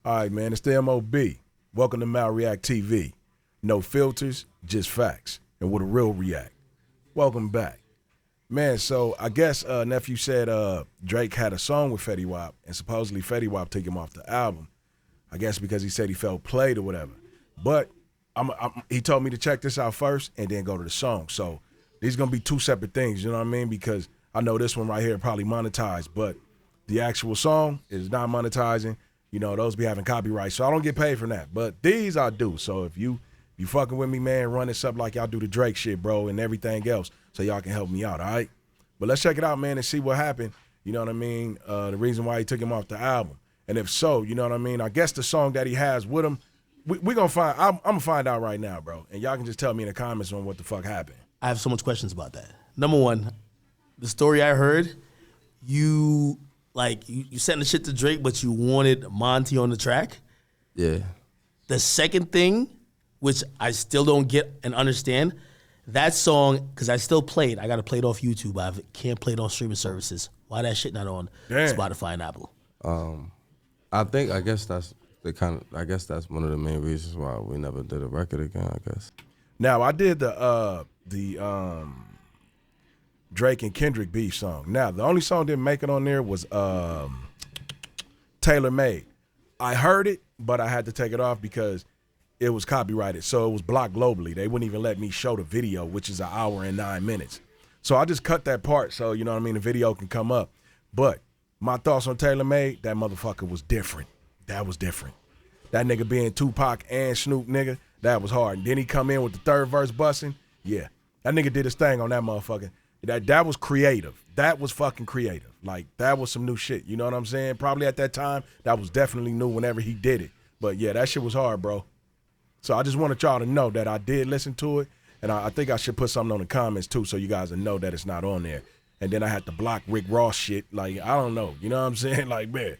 All right, man, it's the MOB. Welcome to MalreactTV. No filters, just facts, and with a real react. Welcome back. Man, so I guess Nephew said Drake had a song with Fetty Wap, and supposedly Fetty Wap took him off the album. I guess because he said he felt played or whatever. But he told me to check this out first and then go to the song. So these going to be two separate things, you know what I mean? Because I know this one right here probably monetized, but the actual song is not monetizing. You know, those be having copyright, so I don't get paid for that. But these I do. So if you fucking with me, man, run this up like y'all do the Drake shit, bro, and everything else, so y'all can help me out, all right? But let's check it out, man, and see what happened. You know what I mean? The reason why he took him off the album. And if so, you know what I mean? I guess the song that he has with him, we gonna find. I'm gonna find out right now, bro. And y'all can just tell me in the comments on what the fuck happened. I have so much questions about that. Number one, the story I heard, you sent the shit to Drake, but you wanted Monty on the track. Yeah. The second thing, which I still don't get and understand, that song, because I still play it. I got to play it off YouTube. I can't play it on streaming services. Why that shit not on Spotify and Apple? I guess that's one of the main reasons why we never did a record again, I guess. Now, I did the Drake and Kendrick beef song. Now, the only song that didn't make it on there was Tailor Made. I heard it, but I had to take it off because it was copyrighted. So it was blocked globally. They wouldn't even let me show the video, which is 1 hour and 9 minutes. So I just cut that part so, you know what I mean, the video can come up. But my thoughts on Tailor Made, that motherfucker was different. That was different. That nigga being Tupac and Snoop, nigga, that was hard. And then he come in with the third verse busting. Yeah, that nigga did his thing on that motherfucker. That was creative. That was fucking creative. Like, that was some new shit. You know what I'm saying? Probably at that time, that was definitely new whenever he did it. But yeah, that shit was hard, bro. So I just wanted y'all to know that I did listen to it, and I think I should put something on the comments too so you guys will know that it's not on there. And then I had to block Rick Ross shit. Like, I don't know. You know what I'm saying? Like, man.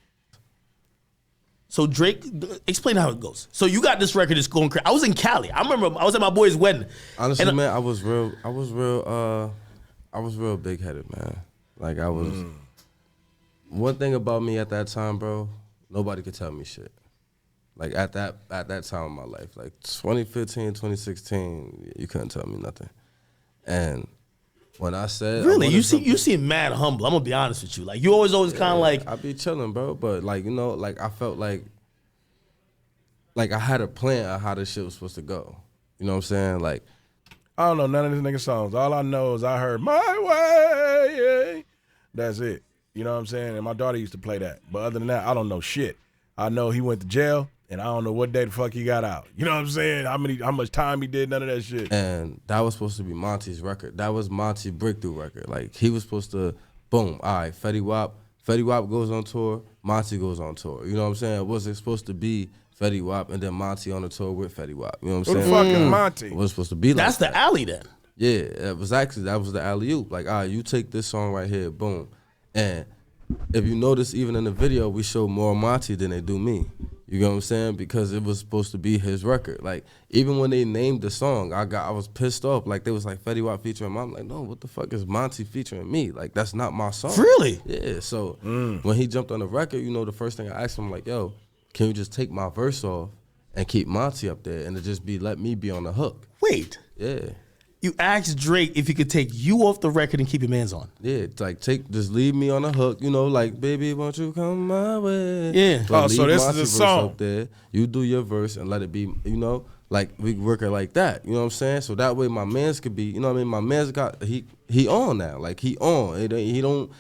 So Drake, explain how it goes. So you got this record that's going crazy. I was in Cali. I remember I was at my boy's wedding. Honestly, man, I was real big headed, man. Like, I was. One thing about me at that time, bro, nobody could tell me shit. Like, at that time in my life, like 2015, 2016, you couldn't tell me nothing. And when I said, really, you seem mad humble. I'm gonna be honest with you. Like, you always kind of like, I be chilling, bro. But like, you know, like I felt like I had a plan of how this shit was supposed to go. You know what I'm saying? Like, I don't know none of these nigga songs. All I know is I heard My Way. That's it. You know what I'm saying? And my daughter used to play that. But other than that, I don't know shit. I know he went to jail, and I don't know what day the fuck he got out. You know what I'm saying? How much time he did, none of that shit. And that was supposed to be Monty's record. That was Monty's breakthrough record. Like, he was supposed to, boom, all right, Fetty Wap goes on tour, Monty goes on tour. You know what I'm saying? It wasn't supposed to be Fetty Wap and then Monty on the tour with Fetty Wap. You know what I'm saying? Who the fuck is Monty? It was supposed to be like that's that. The alley then. Yeah, that was the alley-oop. Like, all right, you take this song right here, boom. And if you notice, even in the video, we show more Monty than they do me. You know what I'm saying? Because it was supposed to be his record. Like, even when they named the song, I was pissed off. Like, they was like, Fetty Wap featuring Mom. I'm like, no, what the fuck is Monty featuring me? Like, that's not my song. Really? Yeah, so when he jumped on the record, you know, the first thing I asked him, like, yo, can you just take my verse off and keep Monty up there and it just let me be on the hook? Wait. Yeah. You asked Drake if he could take you off the record and keep your mans on. Yeah, like just leave me on the hook, you know, like, baby, won't you come my way? Yeah. But so this is a song. up there, you do your verse and let it be, you know, like, we work it like that. You know what I'm saying? So that way my mans could be, you know what I mean? My mans got, he on now. Like, he on. He don't,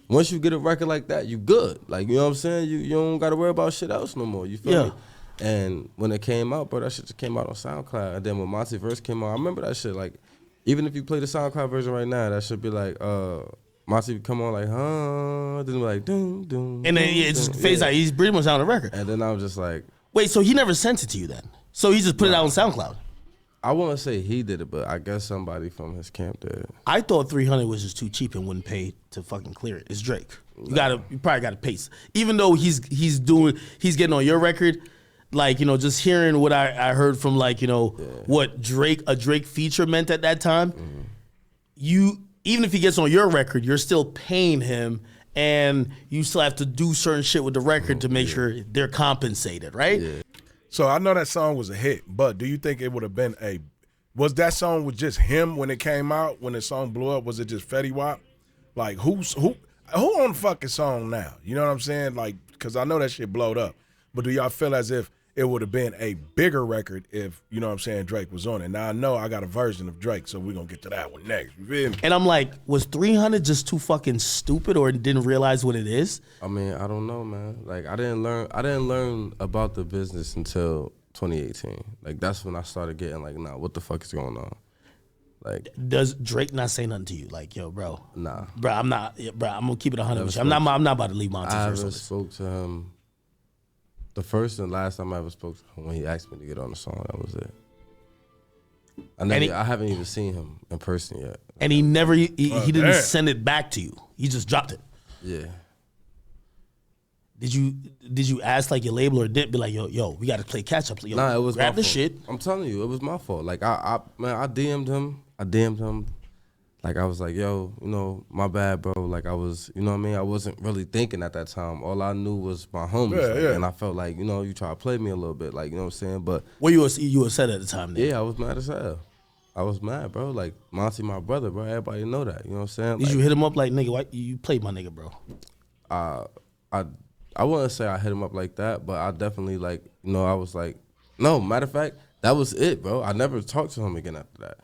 once you get a record like that, you good. Like, you know what I'm saying? You don't got to worry about shit else no more. You feel me? And when it came out, bro, that shit just came out on SoundCloud. And then when Monty verse came out, I remember that shit, like, even if you play the SoundCloud version right now, that should be like, Monty come on like, huh? Then be like, doom, doom. And then it just fades out. He's pretty much on the record. And then I was just like, wait, so he never sent it to you then? So he just put it out on SoundCloud? I won't say he did it, but I guess somebody from his camp did. I thought 300 was just too cheap and wouldn't pay to fucking clear it. It's Drake. You probably gotta pay. Even though he's getting on your record. Like, you know, just hearing what I heard from, like, you know, what a Drake feature meant at that time, you, even if he gets on your record, you're still paying him and you still have to do certain shit with the record to make sure they're compensated, right? Yeah. So I know that song was a hit, but do you think it would have been was that song with just him when it came out, when the song blew up? Was it just Fetty Wap? Like, who on the fucking song now? You know what I'm saying? Like, because I know that shit blowed up. But do y'all feel as if it would have been a bigger record if, you know what I'm saying, Drake was on it? Now, I know I got a version of Drake, so we're going to get to that one next. You feel me? And I'm like, was 300 just too fucking stupid or didn't realize what it is? I mean, I don't know, man. Like, I didn't learn about the business until 2018. Like, that's when I started getting like, nah, what the fuck is going on? Like, does Drake not say nothing to you? Like, yo, bro. Nah. Bro, I'm gonna keep it 100 with you. I'm not about to leave Monty I first. haven't spoke to him. The first and last time I ever spoke to him when he asked me to get on the song, that was it. I haven't even seen him in person yet. And he never, he didn't send it back to you. He just dropped it. Yeah. Did you ask like your label or did be like, yo, we got to play catch up? Yo, Nah, it was grab my the fault. shit. I'm telling you, it was my fault. Like I DM'd him. Like I was like, yo, you know, my bad, bro. Like I was, you know what I mean? I wasn't really thinking at that time. All I knew was my homies. And I felt like, you know, you try to play me a little bit, like, you know what I'm saying? But What you were upset at the time then? yeah, I was mad as hell. I was mad, bro. Like Monty, my brother, bro. Everybody know that. You know what I'm saying? Did you hit him up like, nigga, why you played my nigga, bro? I wouldn't say I hit him up like that, but I definitely like, you know, I was like, no, matter of fact, that was it, bro. I never talked to him again after that.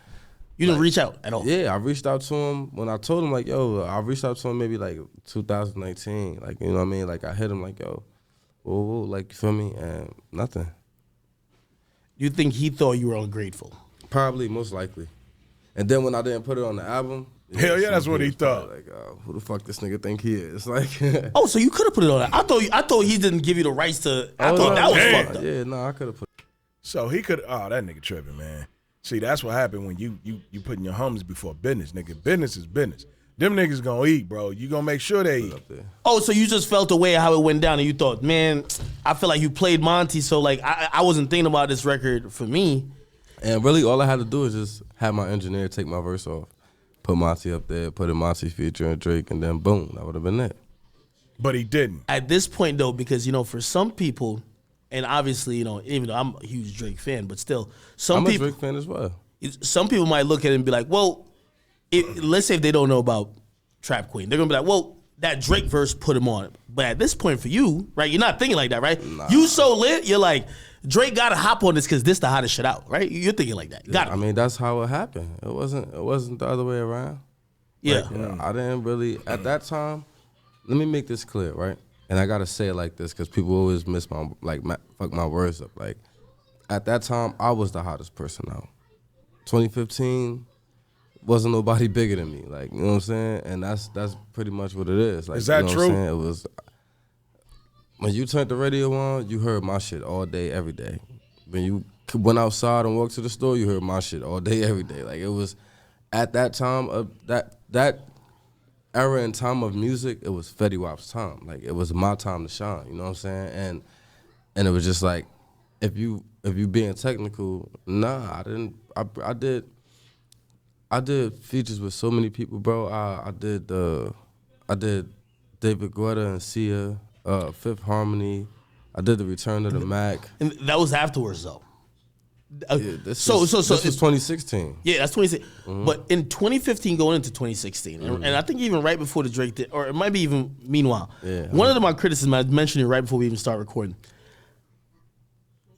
You didn't reach out at all? Yeah, I reached out to him when I told him, like, yo, I reached out to him maybe like 2019. Like, you know what I mean? Like, I hit him like, yo, whoa, like, you feel me? And nothing. You think he thought you were ungrateful? Probably, most likely. And then when I didn't put it on the album. Hell yeah, that's what he thought. Like, who the fuck this nigga think he is? Like, oh, so you could have put it on that. I thut he didn't give you the rights to. I thought that was fucked up. Yeah, no, I could have put. So he could. Oh, that nigga tripping, man. See, that's what happened when you putting your homies before business, nigga. Business is business. Them niggas gonna eat, bro. You gonna make sure they eat. Oh, so you just felt the way how it went down, and you thought, man, I feel like you played Monty, so like I wasn't thinking about this record for me. And really, all I had to do is just have my engineer take my verse off, put Monty up there, put a Monty feature and Drake, and then boom, that would have been it. But he didn't. At this point, though, because, you know, for some people, and obviously, you know, even though I'm a huge Drake fan, but still, I'm a Drake fan as well. Some people might look at it and be like, well, let's say if they don't know about Trap Queen, they're going to be like, well, that Drake verse put him on. But at this point for you, right, you're not thinking like that, right? Nah. You so lit, you're like, Drake got to hop on this because this the hottest shit out, right? You're thinking like that. Yeah, I mean, that's how it happened. It wasn't the other way around. Yeah. Like, I didn't really, at that time, let me make this clear, right? And I gotta say it like this because people always fuck my words up. Like, at that time, I was the hottest person out. 2015, wasn't nobody bigger than me. Like, you know what I'm saying? And that's pretty much what it is. Like, is that you know true? What I'm saying? It was, when you turned the radio on, you heard my shit all day, every day. When you went outside and walked to the store, you heard my shit all day, every day. Like, it was, at that time, that era and time of music, it was Fetty Wap's time. Like, it was my time to shine, you know what I'm saying? And it was just like, if you being technical, nah, I didn't. I did features with so many people, bro. I did David Guetta and Sia, Fifth Harmony. I did the Return of the Mac. And that was afterwards, though. Yeah, this was 2016. Yeah, that's 2016. Mm-hmm. But in 2015, going into 2016, and I think even right before the Drake did, or it might be even meanwhile. Yeah, one of my criticisms, I mentioned it right before we even start recording.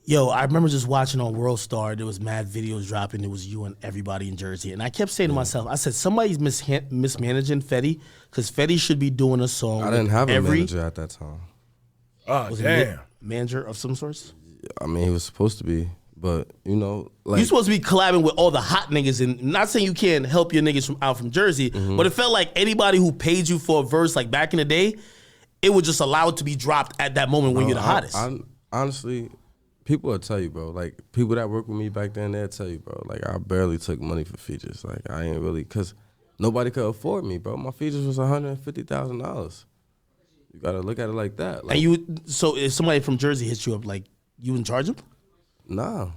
Yo, I remember just watching on World Star. There was mad videos dropping. It was you and everybody in Jersey, and I kept saying to myself, I said somebody's mismanaging Fetty because Fetty should be doing a song. I didn't have a manager at that time. Oh, was damn. Manager of some sorts? I mean, he was supposed to be. But, you know, like, you're supposed to be collabing with all the hot niggas, and not saying you can't help your niggas from Jersey, but it felt like anybody who paid you for a verse, like back in the day, it would just allow it to be dropped at that moment when you're the hottest. Honestly, people will tell you, bro. Like, people that work with me back then, they'll tell you, bro. Like, I barely took money for features. Like, I ain't really, because nobody could afford me, bro. My features was $150,000. You got to look at it like that. Like, and so if somebody from Jersey hits you up, like, you in charge of them? Nah.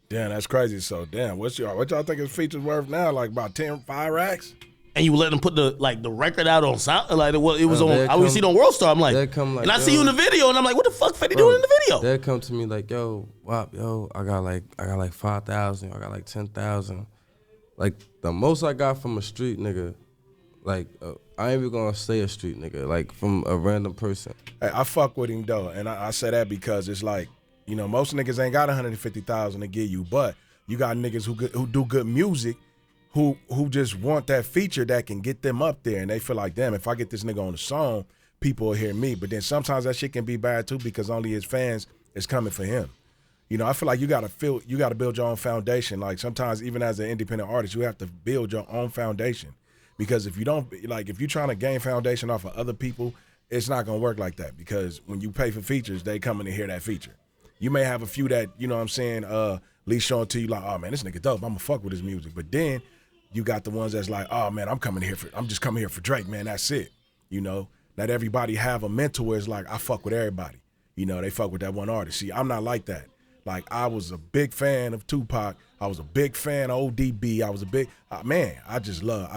Damn, that's crazy. So, damn, what y'all think his features worth now? Like about 5 racks? and you let them put the record out on sound, like it was on. they'll I would see it on World Star. I'm like, they'll come like, and I see yo. you in the video, and I'm like, what the fuck Fetty doing in the video? They'll come to me like, yo, Wap, yo, I got like 5,000, I got like 10,000. Like the most I got from a street nigga, like I ain't even gonna say a street nigga, like from a random person. Hey, I fuck with him though, and I say that because it's like, you know, most niggas ain't got 150,000 to give you, but you got niggas who do good music, who just want that feature that can get them up there, and they feel like, damn, if I get this nigga on the song, people will hear me. But then sometimes that shit can be bad too because only his fans is coming for him. You know, I feel like you gotta build your own foundation. Like sometimes even as an independent artist, you have to build your own foundation. Because if you don't, like if you're trying to gain foundation off of other people, it's not gonna work like that. Because when you pay for features, they coming to hear that feature. You may have a few that, you know what I'm saying, at least showing to you like, oh man, this nigga dope, I'm gonna fuck with his music. But then you got the ones that's like, oh man, I'm just coming here for Drake, man, that's it. You know, not everybody have a mentor where it's like, I fuck with everybody. You know, they fuck with that one artist. See, I'm not like that. Like, I was a big fan of Tupac. I was a big fan of ODB. I was a big, man, I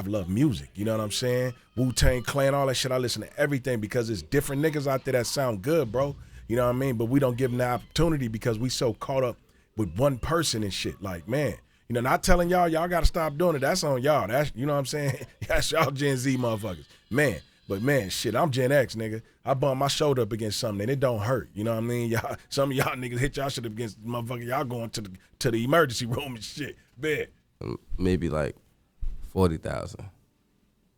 love music. You know what I'm saying? Wu-Tang Clan, all that shit. I listen to everything because there's different niggas out there that sound good, bro. You know what I mean? But we don't give them the opportunity because we so caught up with one person and shit. Like, man, you know, not telling y'all got to stop doing it. That's on y'all. That's, you know what I'm saying? That's y'all Gen Z motherfuckers. Man. But man, shit, I'm Gen X, nigga. I bump my shoulder up against something and it don't hurt. You know what I mean? Y'all, some of y'all niggas hit y'all shit up against the motherfucker. Y'all going to the emergency room and shit. Bad. Maybe like 40,000.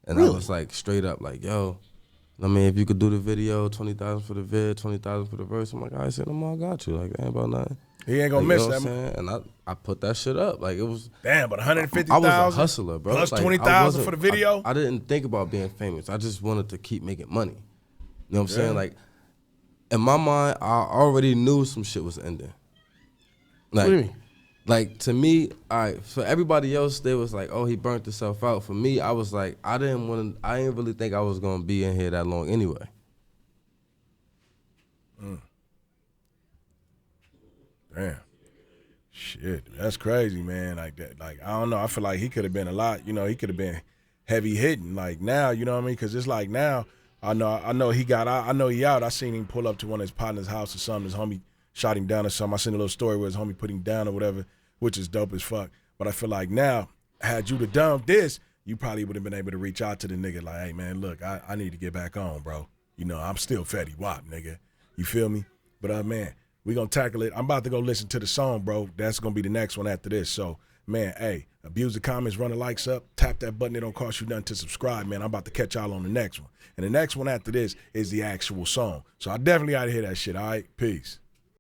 And really? I was like straight up like, yo, I mean, if you could do the video, 20,000 for the vid, 20,000 for the verse, I'm like, all right, said, I got you. Like, that ain't about nothing. He ain't gonna like, miss you know that. what I'm saying? And I put that shit up. Like, it was. Damn, but 150,000? I was a hustler, bro. Plus like, 20,000 for the video? I didn't think about being famous. I just wanted to keep making money. You know what I'm saying? Like, in my mind, I already knew some shit was ending. Like, What do you mean? Like, to me, all right, for everybody else, they was like, oh, he burnt himself out. For me, I was like, I didn't really think I was gonna be in here that long anyway. Damn. Shit, that's crazy, man. Like that, like I don't know. I feel like he could have been a lot. You know, he could have been heavy hitting. Like now, you know what I mean? Because it's like now, I know he got. I know he out. I seen him pull up to one of his partner's house or something. His homie shot him down or something. I seen a little story where his homie put him down or whatever, which is dope as fuck. But I feel like now, had you to dump this, you probably would have been able to reach out to the nigga like, hey man, look, I need to get back on, bro. You know, I'm still Fetty Wap, nigga. You feel me? But man, we gonna tackle it. I'm about to go listen to the song, bro. That's gonna be the next one after this. So, man, hey, abuse the comments, run the likes up, tap that button. It don't cost you nothing to subscribe, man. I'm about to catch y'all on the next one. And the next one after this is the actual song. So I definitely gotta hear that shit, all right? Peace.